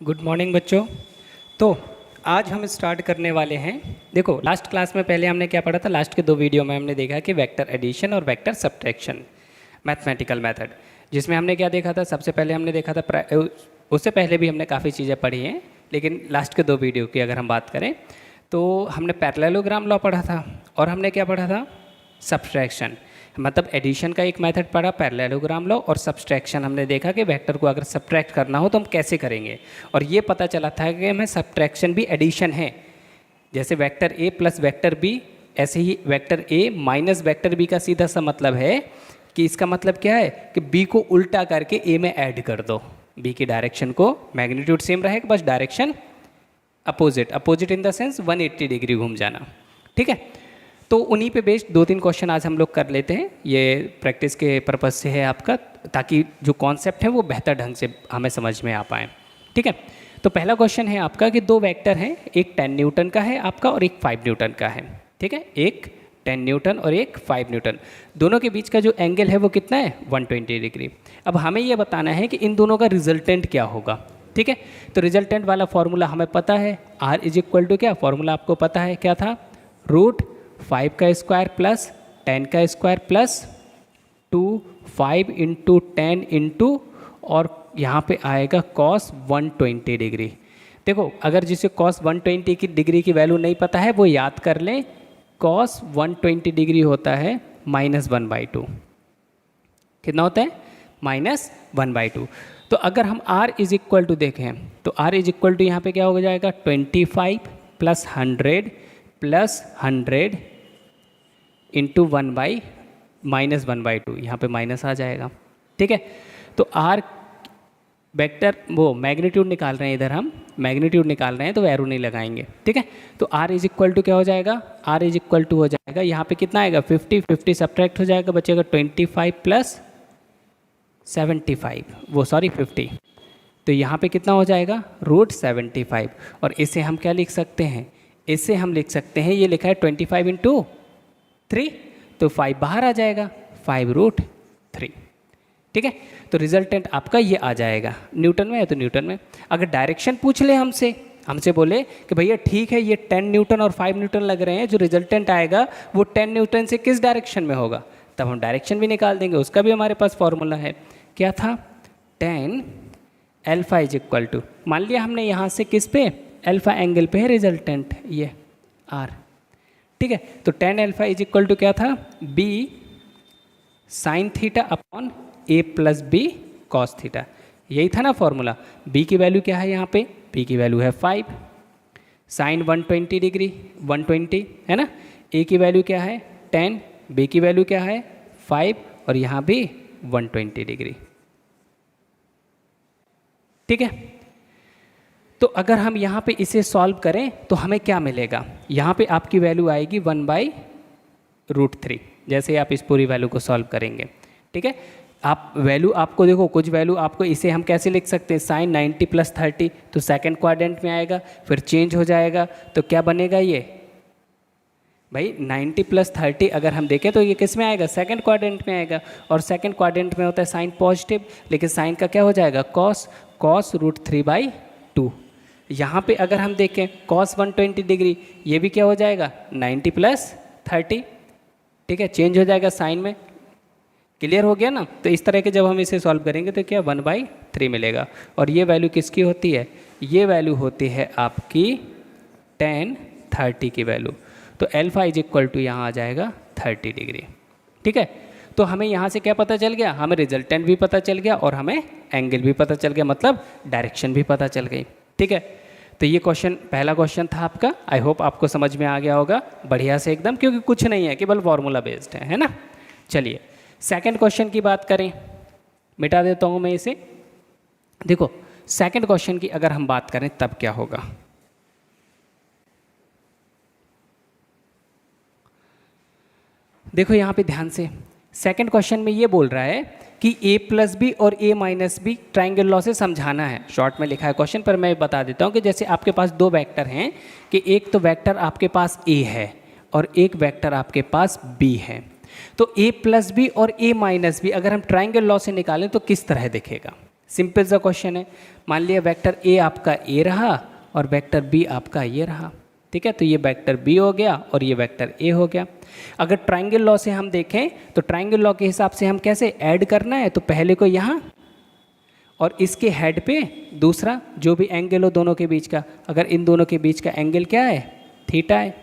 Good morning बच्चों। तो आज हम स्टार्ट करने वाले हैं। देखो लास्ट क्लास में पहले हमने क्या पढ़ा था, लास्ट के दो वीडियो में हमने देखा कि वेक्टर एडिशन और वेक्टर सब्ट्रैक्शन मैथमेटिकल मेथड, जिसमें हमने क्या देखा था। सबसे पहले हमने देखा था, उससे पहले भी हमने काफ़ी चीज़ें पढ़ी हैं, लेकिन लास्ट के दो वीडियो की अगर हम बात करें तो हमने पैरेललोग्राम लॉ पढ़ा था और हमने क्या पढ़ा था, सब्ट्रैक्शन, मतलब एडिशन का एक मेथड पढ़ा पैरेललोग्राम लॉ, और सब्ट्रैक्शन हमने देखा कि वेक्टर को अगर सब्ट्रैक्ट करना हो तो हम कैसे करेंगे। और ये पता चला था कि हमें सब्ट्रैक्शन भी एडिशन है, जैसे vector A plus vector B, ऐसे ही vector A minus vector B का सीधा सा मतलब है कि इसका मतलब क्या है कि बी को उल्टा करके ए में ऐड कर दो। बी की डायरेक्शन को, मैग्नीट्यूड सेम रहेगा, बस direction opposite, opposite in the sense 180 degree घूम जाना। ठीक है, तो उन्हीं पे बेस्ड दो तीन क्वेश्चन आज हम लोग कर लेते हैं। ये प्रैक्टिस के पर्पज़ से है आपका, ताकि जो कॉन्सेप्ट है वो बेहतर ढंग से हमें समझ में आ पाए। ठीक है, तो पहला क्वेश्चन है आपका कि दो वेक्टर हैं, एक 10 न्यूटन का है आपका और एक 5 न्यूटन का है। ठीक है, एक 10 न्यूटन और एक 5 न्यूटन, दोनों के बीच का जो एंगल है वो कितना है, 120 डिग्री। अब हमें ये बताना है कि इन दोनों का रिजल्टेंट क्या होगा। ठीक है, तो रिजल्टेंट वाला फॉर्मूला हमें पता है, R इज इक्वल टू क्या, फॉर्मूला आपको पता है क्या था, रूट 5 का स्क्वायर प्लस 10 का स्क्वायर प्लस 2 5 इंटू 10 इंटू, और यहाँ पे आएगा कॉस 120 डिग्री। देखो अगर जिसे कॉस 120 की डिग्री की वैल्यू नहीं पता है वो याद कर लें, कॉस 120 डिग्री होता है -1/2। कितना होता है, -1/2। तो अगर हम R इज इक्वल टू देखें तो R इज इक्वल टू यहाँ पे क्या हो जाएगा, 25 प्लस 100 प्लस 100 इंटू -1/2, यहाँ पे माइनस आ जाएगा। ठीक है, तो R वेक्टर वो मैग्नीट्यूड निकाल रहे हैं, इधर हम मैग्नीट्यूड निकाल रहे हैं तो एरो नहीं लगाएंगे। ठीक है, तो R इज इक्वल टू क्या हो जाएगा, R इज इक्वल टू हो जाएगा यहाँ पे कितना आएगा, 50 सब्ट्रैक्ट हो जाएगा, बचेगा 25 प्लस 75, वो सॉरी 50, तो यहाँ पे कितना हो जाएगा, √75। और इसे हम क्या लिख सकते हैं, इसे हम लिख सकते हैं, ये लिखा है 25 इंटू 3, तो 5 बाहर आ जाएगा, 5√3। ठीक है, तो रिजल्टेंट आपका ये आ जाएगा। न्यूटन में है तो न्यूटन में। अगर डायरेक्शन पूछ ले हमसे बोले कि भैया ठीक है ये 10 न्यूटन और 5 न्यूटन लग रहे हैं, जो रिजल्टेंट आएगा वो 10 न्यूटन से किस डायरेक्शन में होगा, तब हम डायरेक्शन भी निकाल देंगे, उसका भी हमारे पास फॉर्मूला है। क्या था, 10 अल्फा इज इक्वल टू, मान लिया हमने यहाँ से किस पे, अल्फा एंगल पे है रिजल्टेंट ये R। ठीक है, तो 10 अल्फा इज इक्वल टू क्या था, B sine theta upon A plus B cos theta, यही था ना फॉर्मूला। B की वैल्यू क्या है यहाँ पे, B की वैल्यू है 5, साइन 120 डिग्री 120 है ना, A की वैल्यू क्या है 10, B की वैल्यू क्या है 5, और यहाँ भी 120 डिग्री। ठीक है, तो अगर हम यहाँ पे इसे सॉल्व करें तो हमें क्या मिलेगा, यहाँ पे आपकी वैल्यू आएगी 1/√3, जैसे आप इस पूरी वैल्यू को सॉल्व करेंगे। ठीक है, आप वैल्यू आपको देखो, कुछ वैल्यू आपको, इसे हम कैसे लिख सकते हैं, साइन 90 प्लस 30, तो सेकंड क्वाड्रेंट में आएगा, फिर चेंज हो जाएगा, तो क्या बनेगा ये भाई 90 प्लस 30 अगर हम देखें तो ये किस में आएगा, सेकंड क्वाड्रेंट में आएगा, और सेकंड क्वाड्रेंट में होता है साइन पॉजिटिव, लेकिन साइन का क्या हो जाएगा, कॉस √3/2। यहाँ पे अगर हम देखें कॉस 120 डिग्री, ये भी क्या हो जाएगा 90 प्लस 30। ठीक है, चेंज हो जाएगा साइन में, क्लियर हो गया ना। तो इस तरह के जब हम इसे सॉल्व करेंगे तो क्या 1/3 मिलेगा, और ये वैल्यू किसकी होती है, ये वैल्यू होती है आपकी 10 30 की वैल्यू, तो अल्फा इज इक्वल टू यहाँ आ जाएगा 30 डिग्री। ठीक है, तो हमें यहाँ से क्या पता चल गया, हमें रिजल्टेंट भी पता चल गया और हमें एंगल भी पता चल गया, मतलब डायरेक्शन भी पता चल गई। ठीक है, तो ये क्वेश्चन, पहला क्वेश्चन था आपका। आई होप आपको समझ में आ गया होगा बढ़िया से एकदम, क्योंकि कुछ नहीं है, केवल फॉर्मूला बेस्ड है ना। चलिए सेकंड क्वेश्चन की बात करें, मिटा देता हूँ मैं इसे। देखो सेकंड क्वेश्चन की अगर हम बात करें तब क्या होगा, देखो यहाँ पे ध्यान से, सेकंड क्वेश्चन में ये बोल रहा है कि A प्लस बी और A minus B triangle law से समझाना है। शॉर्ट में लिखा है क्वेश्चन, पर मैं बता देता हूँ कि जैसे आपके पास दो वेक्टर हैं, कि एक तो वेक्टर आपके पास A है और एक वेक्टर आपके पास B है, तो A प्लस बी और A माइनस बी अगर हम ट्राइंगल लॉ से निकालें तो किस तरह दिखेगा। सिंपल सा क्वेश्चन है। मान लिया वेक्टर ए आपका ए रहा और वेक्टर बी आपका ये रहा, ठीक है। तो ये वेक्टर बी हो गया और ये वेक्टर ए हो गया। अगर ट्रायंगल लॉ से हम देखें तो ट्रायंगल लॉ के हिसाब से हम कैसे ऐड करना है, तो पहले को यहाँ और इसके हेड पे दूसरा जो भी एंगल हो दोनों के बीच का, अगर इन दोनों के बीच का एंगल क्या है, थीटा है,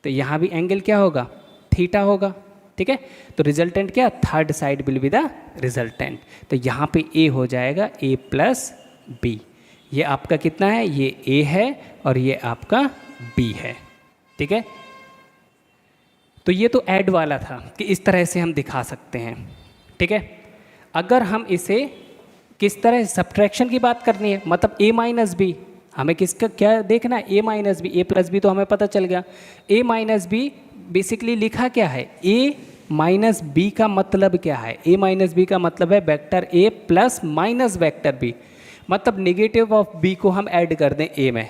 तो यहाँ भी एंगल क्या होगा, थीटा होगा, ठीक है। तो रिजल्टेंट क्या, third side will be the resultant. तो यहाँ पे ए हो जाएगा ए प्लस बी। ये आपका कितना है, ये ए है और ये आपका बी है, ठीक है। तो ये तो ऐड वाला था कि इस तरह से हम दिखा सकते हैं, ठीक है। अगर हम इसे किस तरह सब्ट्रैक्शन की बात करनी है, मतलब ए माइनस बी, हमें किसका क्या देखना है, ए माइनस बी, ए प्लस बी तो हमें पता चल गया। ए माइनस बी बेसिकली लिखा क्या है, ए माइनस बी का मतलब क्या है, ए माइनस बी का मतलब है vector A plus minus vector B, मतलब नेगेटिव ऑफ बी को हम ऐड कर दें ए में।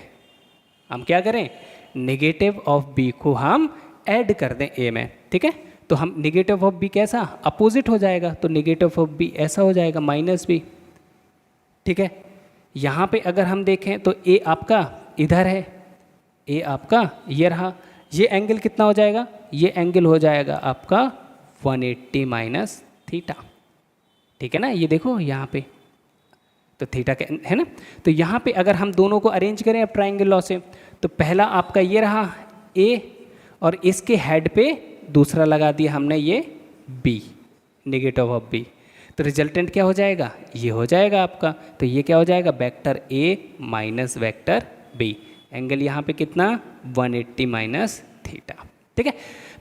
हम क्या करें, नेगेटिव ऑफ बी को हम ऐड कर दें ए में, ठीक है। तो हम नेगेटिव ऑफ बी कैसा, अपोजिट हो जाएगा, तो नेगेटिव ऑफ बी ऐसा हो जाएगा माइनस बी, ठीक है। यहाँ पे अगर हम देखें तो ए आपका इधर है, ए आपका ये रहा, ये एंगल कितना हो जाएगा, ये एंगल हो जाएगा आपका 180 माइनस थीटा, ठीक है ना। ये देखो यहाँ पे तो थीटा है ना। तो यहाँ पे अगर हम दोनों को अरेंज करें अब ट्रायंगल लॉ से, तो पहला आपका ये रहा ए और इसके हेड पे दूसरा लगा दिया हमने ये बी, नेगेटिव ऑफ बी, तो रिजल्टेंट क्या हो जाएगा, ये हो जाएगा आपका। तो ये क्या हो जाएगा, vector A minus vector B, angle यहाँ पे कितना 180 माइनस थीटा, ठीक है।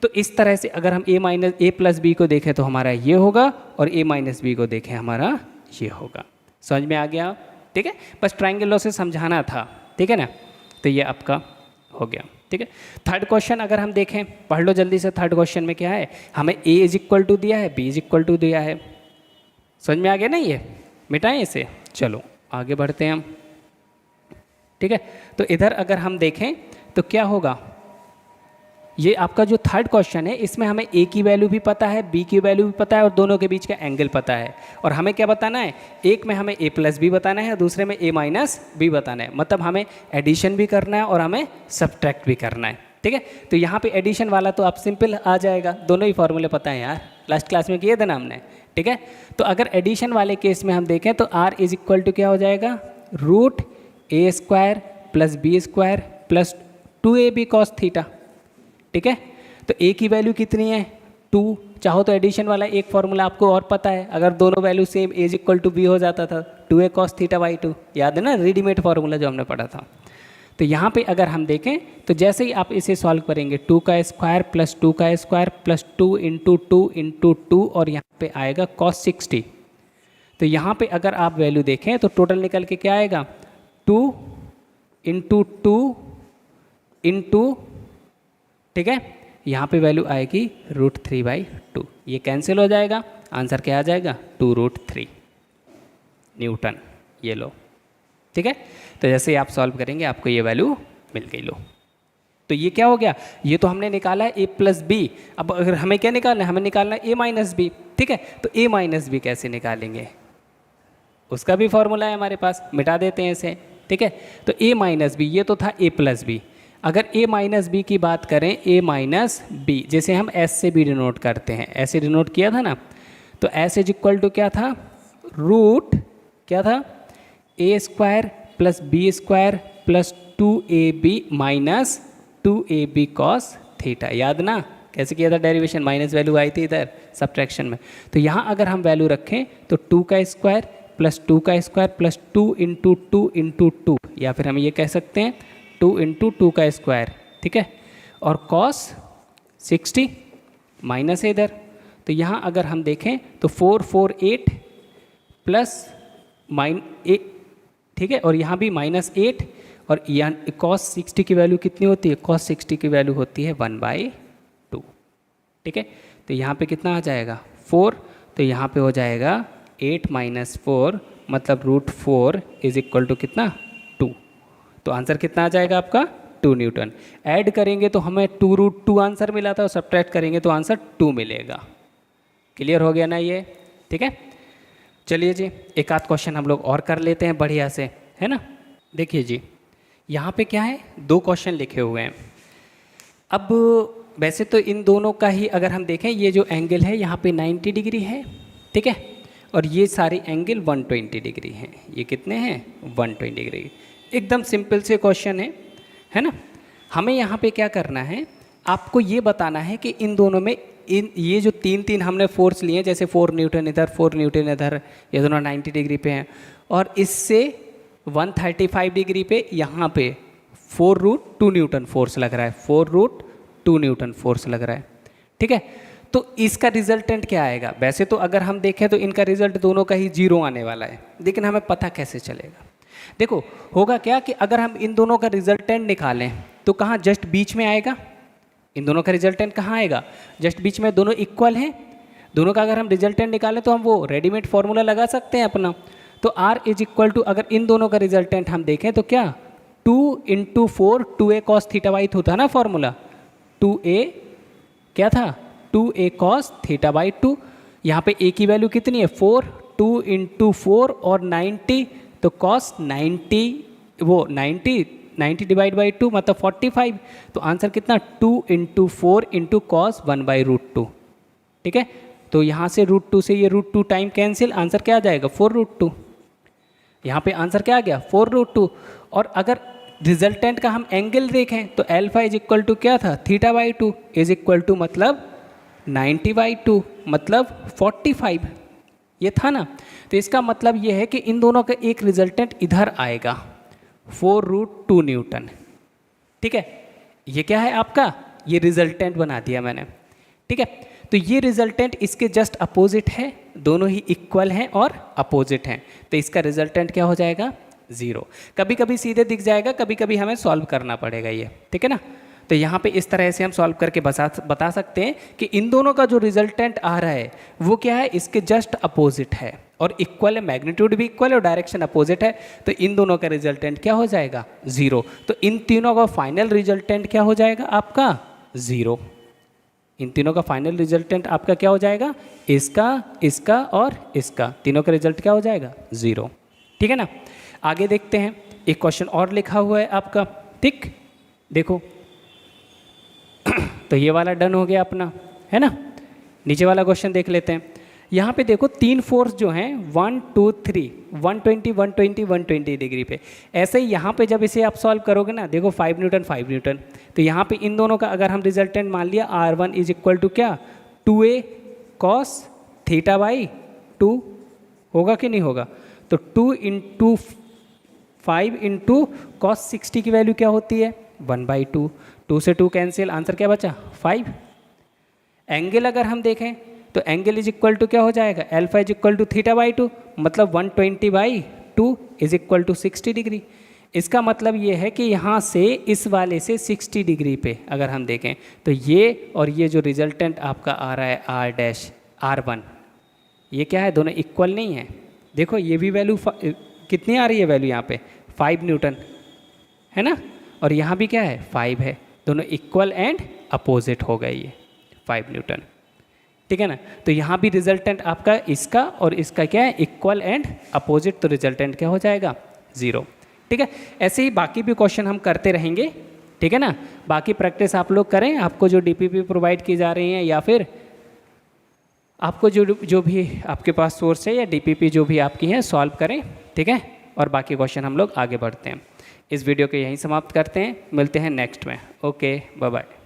तो इस तरह से अगर हम ए प्लस बी को देखें तो हमारा ये होगा और ए माइनस बी को देखें हमारा ये होगा। समझ में आ गया, ठीक है। बस ट्रायंगल लॉ से समझाना था, ठीक है ना। तो ये आपका हो गया, ठीक है। थर्ड क्वेश्चन अगर हम देखें, पढ़ लो जल्दी से। थर्ड क्वेश्चन में क्या है, हमें ए इज इक्वल टू दिया है, बी इज इक्वल टू दिया है। समझ में आ गया ना, ये मिटाएं इसे, चलो आगे बढ़ते हैं हम, ठीक है। तो इधर अगर हम देखें तो क्या होगा, ये आपका जो थर्ड क्वेश्चन है इसमें हमें ए की वैल्यू भी पता है, बी की वैल्यू भी पता है और दोनों के बीच का एंगल पता है। और हमें क्या बताना है, एक में हमें ए प्लस बी बताना है, दूसरे में ए माइनस बी बताना है, मतलब हमें एडिशन भी करना है और हमें सब्ट्रैक्ट भी करना है, ठीक है। तो यहाँ पे एडिशन वाला तो आप सिंपल आ जाएगा, दोनों ही फॉर्मूले पता है यार, लास्ट क्लास में किए थे ना हमने, ठीक है। तो अगर एडिशन वाले केस में हम देखें तो आर इज इक्वल टू क्या हो जाएगा, root A square plus B square plus 2ab cos theta, ठीक है। तो ए की वैल्यू कितनी है 2, चाहो तो एडिशन वाला एक फॉर्मूला आपको और पता है, अगर दोनों value same A is equal to B हो जाता था 2a कॉस थीटा बाई 2, याद है ना रेडीमेड फॉर्मूला जो हमने पढ़ा था। तो यहाँ पे अगर हम देखें तो जैसे ही आप इसे सॉल्व करेंगे 2 का स्क्वायर प्लस 2 का स्क्वायर प्लस 2 इंटू 2 इंटू 2 और यहाँ पे आएगा cos 60। तो यहाँ पे अगर आप वैल्यू देखें तो टोटल निकल के क्या आएगा 2 इंटू 2 इंटू, ठीक है, यहाँ पे वैल्यू आएगी √3/2, ये कैंसिल हो जाएगा, आंसर क्या आ जाएगा 2√3 न्यूटन, ये लो, ठीक है। तो जैसे ही आप सॉल्व करेंगे आपको ये वैल्यू मिल गई, लो। तो ये क्या हो गया, ये तो हमने निकाला है ए प्लस बी, अब अगर हमें क्या निकालना है, हमें निकालना है ए माइनस बी, ठीक है। तो ए माइनस बी कैसे निकालेंगे, उसका भी फॉर्मूला है हमारे पास, मिटा देते हैं इसे, ठीक है। तो ए माइनस बी, ये तो था ए प्लस बी, अगर ए माइनस बी की बात करें, ए माइनस बी जैसे हम एस से भी डिनोट करते हैं, ऐसे डिनोट किया था ना, तो एस इज इक्वल टू क्या था, रूट क्या था A square plus B square plus 2ab minus 2ab cos theta, याद ना कैसे किया था डेरिवेशन, माइनस वैल्यू आई थी इधर सब्ट्रैक्शन में। तो यहाँ अगर हम वैल्यू रखें तो 2 का स्क्वायर प्लस 2 का स्क्वायर प्लस 2 इंटू 2 इंटू 2, या फिर हम ये कह सकते हैं 2 इंटू 2 का स्क्वायर, ठीक है, और कॉस 60 माइनस है इधर। तो यहाँ अगर हम देखें तो 448 प्लस -8, ठीक है, और यहाँ भी -8, और यहाँ कॉस 60 की वैल्यू कितनी होती है, कॉस 60 की वैल्यू होती है 1/2, ठीक है। तो यहाँ पे कितना आ जाएगा 4, तो यहाँ पे हो जाएगा 8 - 4 मतलब √4 इज इक्वल टू कितना 2। तो आंसर कितना आ जाएगा आपका 2 न्यूटन। ऐड करेंगे तो हमें 2√2 आंसर मिला था, और सब्ट्रैक्ट करेंगे तो आंसर 2 मिलेगा। क्लियर हो गया ना ये, ठीक है। चलिए जी, एक आध क्वेश्चन हम लोग और कर लेते हैं बढ़िया से, है ना। देखिए जी, यहाँ पे क्या है, 2 क्वेश्चन लिखे हुए हैं। अब वैसे तो इन दोनों का ही अगर हम देखें, ये जो एंगल है यहाँ पे 90 डिग्री है, ठीक है, और ये सारे एंगल 120 डिग्री हैं। ये कितने हैं, 120 डिग्री। एकदम सिंपल से क्वेश्चन है ना। हमें यहाँ पे क्या करना है, आपको ये बताना है कि इन दोनों में ये जो तीन हमने फोर्स लिए हैं, जैसे 4 न्यूटन इधर, 4 न्यूटन इधर, ये दोनों 90 डिग्री पे हैं, और इससे 135 डिग्री पे यहाँ पे 4√2 न्यूटन फोर्स लग रहा है, 4√2 न्यूटन फोर्स लग रहा है, ठीक है। तो इसका रिजल्टेंट क्या आएगा। वैसे तो अगर हम देखें तो इनका रिजल्ट दोनों का ही 0 आने वाला है, लेकिन हमें पता कैसे चलेगा। देखो होगा क्या कि अगर हम इन दोनों का रिजल्टेंट निकालें तो कहाँ, जस्ट बीच में आएगा। इन दोनों का रिजल्टेंट कहाँ आएगा, जस्ट बीच में। दोनों इक्वल हैं, दोनों का अगर हम रिजल्टेंट निकालें तो हम वो रेडीमेड फॉर्मूला लगा सकते हैं अपना। तो R इज इक्वल टू, अगर इन दोनों का रिजल्टेंट हम देखें तो क्या, 2 × 4 2a cos θ/2 होता ना फॉर्मूला। 2a क्या था, 2a cos θ/2। यहाँ पे a की वैल्यू कितनी है, 4, 2 × 4 और 90, तो cos 90, वो 90 डिवाइड बाई 2 मतलब 45। तो आंसर कितना, 2 × 4 × cos 1/√2, ठीक है। तो यहाँ से √2 से ये √2 टाइम कैंसिल, आंसर क्या आ जाएगा, 4√2। यहाँ पे आंसर क्या आ गया, 4√2। और अगर रिजल्टेंट का हम एंगल देखें तो अल्फा इज इक्वल टू क्या था, θ/2 इज इक्वल टू मतलब 90/2 मतलब 45, ये था ना। तो इसका मतलब ये है कि इन दोनों का एक रिजल्टेंट इधर आएगा, 4√2 न्यूटन, ठीक है। ये क्या है आपका, ये रिजल्टेंट बना दिया मैंने, ठीक है। तो ये रिजल्टेंट इसके जस्ट अपोजिट है, दोनों ही इक्वल हैं और अपोजिट हैं, तो इसका रिजल्टेंट क्या हो जाएगा, 0। कभी कभी सीधे दिख जाएगा, कभी कभी हमें सॉल्व करना पड़ेगा ये, ठीक है ना। तो यहाँ पे इस तरह से हम सॉल्व करके बता सकते हैं कि इन दोनों का जो रिजल्टेंट आ रहा है वो क्या है, इसके जस्ट अपोजिट है और इक्वल है, मैग्नीट्यूड भी इक्वल है और डायरेक्शन अपोजिट है। तो इन दोनों का रिजल्टेंट क्या हो जाएगा, 0। तो इन तीनों का फाइनल रिजल्टेंट क्या हो जाएगा आपका, 0। इन तीनों का फाइनल रिजल्टेंट आपका क्या हो जाएगा, इसका, इसका और इसका, तीनों का रिजल्ट क्या हो जाएगा, 0, ठीक है ना। आगे देखते हैं, एक क्वेश्चन और लिखा हुआ है आपका, ठीक, देखो। तो ये वाला डन हो गया अपना, है ना। नीचे वाला क्वेश्चन देख लेते हैं। यहाँ पे देखो 3 फोर्स जो हैं 1 2 3 120 120 120 डिग्री पे। ऐसे ही यहाँ पे जब इसे आप सॉल्व करोगे ना, देखो 5 न्यूटन 5 न्यूटन, तो यहाँ पे इन दोनों का अगर हम रिजल्टेंट मान लिया R1 इज इक्वल टू क्या, 2a cos θ/2 होगा कि नहीं होगा। तो 2 × 5 × cos 60 की वैल्यू क्या होती है, 1/2। 2 से 2 कैंसिल, आंसर क्या बचा, 5। एंगल अगर हम देखें तो एंगल इज इक्वल टू क्या हो जाएगा, अल्फा इज इक्वल टू θ/2 मतलब 120/2 इज इक्वल टू 60 डिग्री। इसका मतलब ये है कि यहाँ से इस वाले से 60 डिग्री पे अगर हम देखें तो ये और ये जो रिजल्टेंट आपका आ रहा है R1, ये क्या है, दोनों इक्वल नहीं है। देखो ये भी वैल्यू कितनी आ रही है, वैल्यू यहाँ पे 5 न्यूटन है ना, और यहाँ भी क्या है, 5 है, दोनों इक्वल एंड अपोजिट हो गए, ये 5 न्यूटन, ठीक है ना। तो यहाँ भी रिजल्टेंट आपका इसका और इसका क्या है, इक्वल एंड अपोजिट, तो रिजल्टेंट क्या हो जाएगा, 0, ठीक है। ऐसे ही बाकी भी क्वेश्चन हम करते रहेंगे, ठीक है ना। बाकी प्रैक्टिस आप लोग करें, आपको जो DPP प्रोवाइड की जा रही हैं या फिर आपको जो भी आपके पास सोर्स है या DPP जो भी आपकी हैं सॉल्व करें, ठीक है। और बाकी क्वेश्चन हम लोग आगे बढ़ते हैं। इस वीडियो को यहीं समाप्त करते हैं, मिलते हैं नेक्स्ट में। Okay, bye bye.